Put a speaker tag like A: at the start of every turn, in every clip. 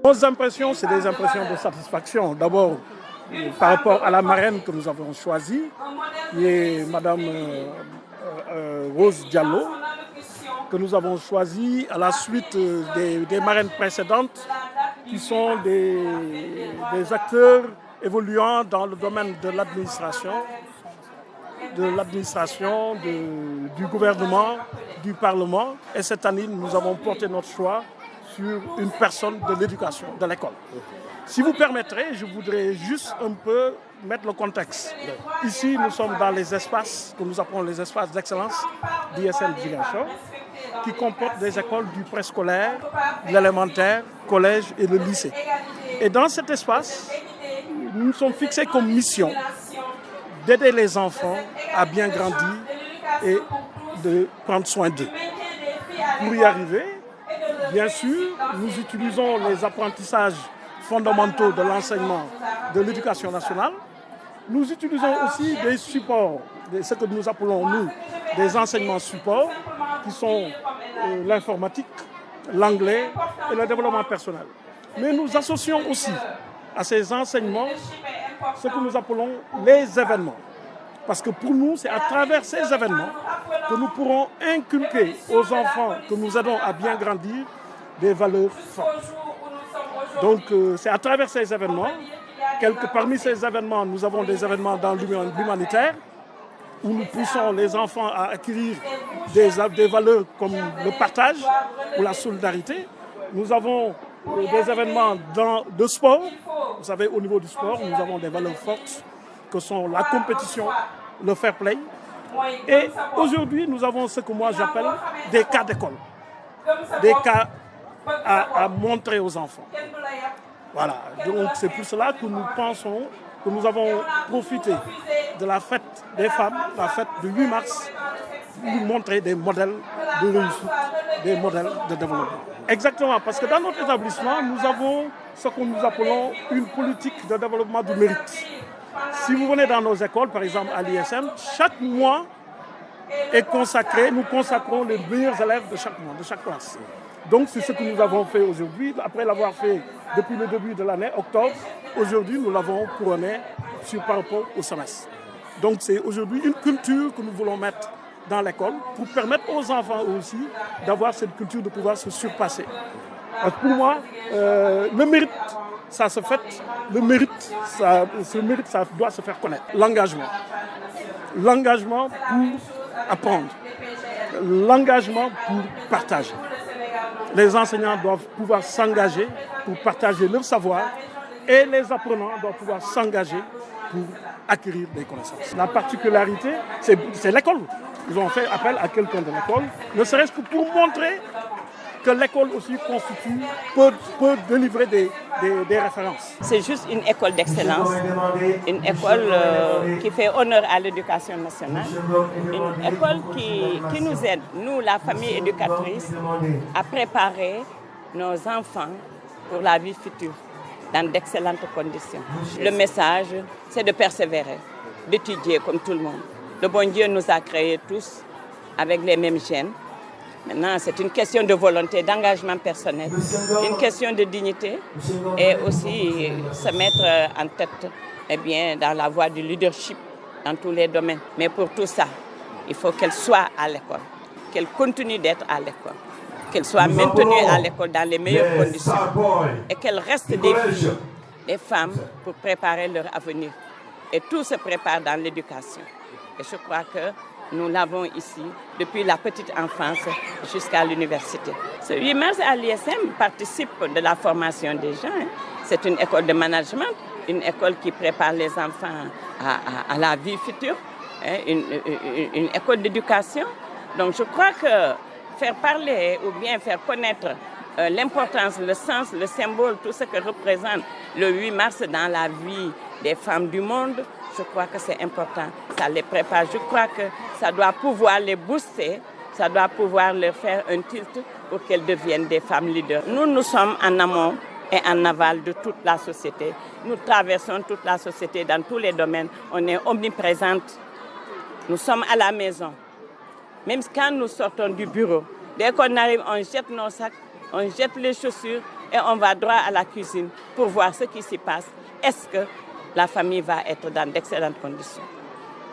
A: Nos impressions, c'est des impressions de satisfaction. D'abord, par rapport à la marraine que nous avons choisie, qui est Madame Rose Diallo, que nous avons choisie à la suite des marraines précédentes, qui sont des acteurs évoluant dans le domaine de l'administration, du gouvernement, du Parlement. Et cette année, nous avons porté notre choix sur une personne de l'éducation, de l'école. Si vous permettrez, je voudrais juste un peu mettre le contexte. Ici, nous sommes dans les espaces que nous appelons les espaces d'excellence d'ISM Ziguinchor, qui comportent des écoles du préscolaire, de l'élémentaire, collège et le lycée. Et dans cet espace, nous sommes fixés comme mission d'aider les enfants à bien grandir et de prendre soin d'eux. Pour y arriver, bien sûr, nous utilisons les apprentissages fondamentaux de l'enseignement de l'éducation nationale. Nous utilisons aussi des supports, ce que nous appelons, nous, des enseignements supports, qui sont l'informatique, l'anglais et le développement personnel. Mais nous associons aussi à ces enseignements ce que nous appelons les événements. Parce que pour nous, c'est à travers ces événements que nous pourrons inculquer aux enfants que nous aidons à bien grandir des valeurs fortes. Donc c'est à travers ces événements, parmi ces événements, nous avons des événements dans l'humanitaire, où nous poussons les enfants à acquérir des valeurs comme le partage ou la solidarité. Nous avons des événements de sport. Vous savez, au niveau du sport, nous avons des valeurs fortes que sont la compétition, le fair play. Et aujourd'hui, nous avons ce que moi j'appelle des cas d'école, des cas à montrer aux enfants. Voilà, donc c'est pour cela que nous pensons que nous avons profité de la fête des femmes, la fête du 8 mars, pour montrer des modèles de réussite, des modèles de développement. Exactement, parce que dans notre établissement, nous avons ce que nous appelons une politique de développement du mérite. Si vous venez dans nos écoles, par exemple à l'ISM, chaque mois est consacré, nous consacrons les meilleurs élèves de chaque mois, de chaque classe. Donc c'est ce que nous avons fait aujourd'hui. Après l'avoir fait depuis le début de l'année, octobre, aujourd'hui nous l'avons couronné par rapport au semestre. Donc c'est aujourd'hui une culture que nous voulons mettre dans l'école pour permettre aux enfants aussi d'avoir cette culture de pouvoir se surpasser. Parce que pour moi, le mérite, ça se fait, ce mérite, ça doit se faire connaître. L'engagement pour apprendre, l'engagement pour partager. Les enseignants doivent pouvoir s'engager pour partager leur savoir et les apprenants doivent pouvoir s'engager pour acquérir des connaissances. La particularité, c'est l'école. Ils ont fait appel à quelqu'un de l'école, ne serait-ce que pour montrer que l'école aussi peut délivrer des références.
B: C'est juste une école d'excellence, une école qui fait honneur à l'éducation nationale, une école qui nous aide, nous, la famille éducatrice, à préparer nos enfants pour la vie future dans d'excellentes conditions. Le message, c'est de persévérer, d'étudier comme tout le monde. Le bon Dieu nous a créés tous avec les mêmes gènes. Maintenant, c'est une question de volonté, d'engagement personnel, une question de dignité et aussi se mettre en tête dans la voie du leadership dans tous les domaines. Mais pour tout ça, il faut qu'elle soit à l'école, qu'elle continue d'être à l'école, qu'elle soit maintenue à l'école dans les meilleures conditions et qu'elle reste des filles, des femmes pour préparer leur avenir. Et tout se prépare dans l'éducation. Et je crois que nous l'avons ici depuis la petite enfance jusqu'à l'université. Ce 8 mars à l'ISM participe de la formation des gens. C'est une école de management, une école qui prépare les enfants à la vie future, une école d'éducation. Donc je crois que faire parler ou bien faire connaître l'importance, le sens, le symbole, tout ce que représente le 8 mars dans la vie des femmes du monde, je crois que c'est important. Ça les prépare. Je crois que ça doit pouvoir les booster, ça doit pouvoir leur faire un tilt pour qu'elles deviennent des femmes leaders. Nous sommes en amont et en aval de toute la société. Nous traversons toute la société dans tous les domaines. On est omniprésente. Nous sommes à la maison. Même quand nous sortons du bureau, dès qu'on arrive, on jette nos sacs, on jette les chaussures et on va droit à la cuisine pour voir ce qui s'y passe. Est-ce que la famille va être dans d'excellentes conditions?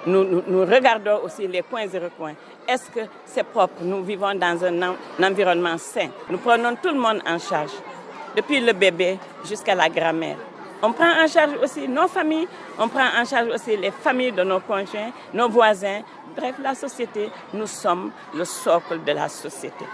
B: Nous regardons aussi les coins et recoins. Est-ce que c'est propre? Nous vivons dans un environnement sain. Nous prenons tout le monde en charge, depuis le bébé jusqu'à la grand-mère. On prend en charge aussi nos familles, on prend en charge aussi les familles de nos conjoints, nos voisins. Bref, la société, nous sommes le socle de la société.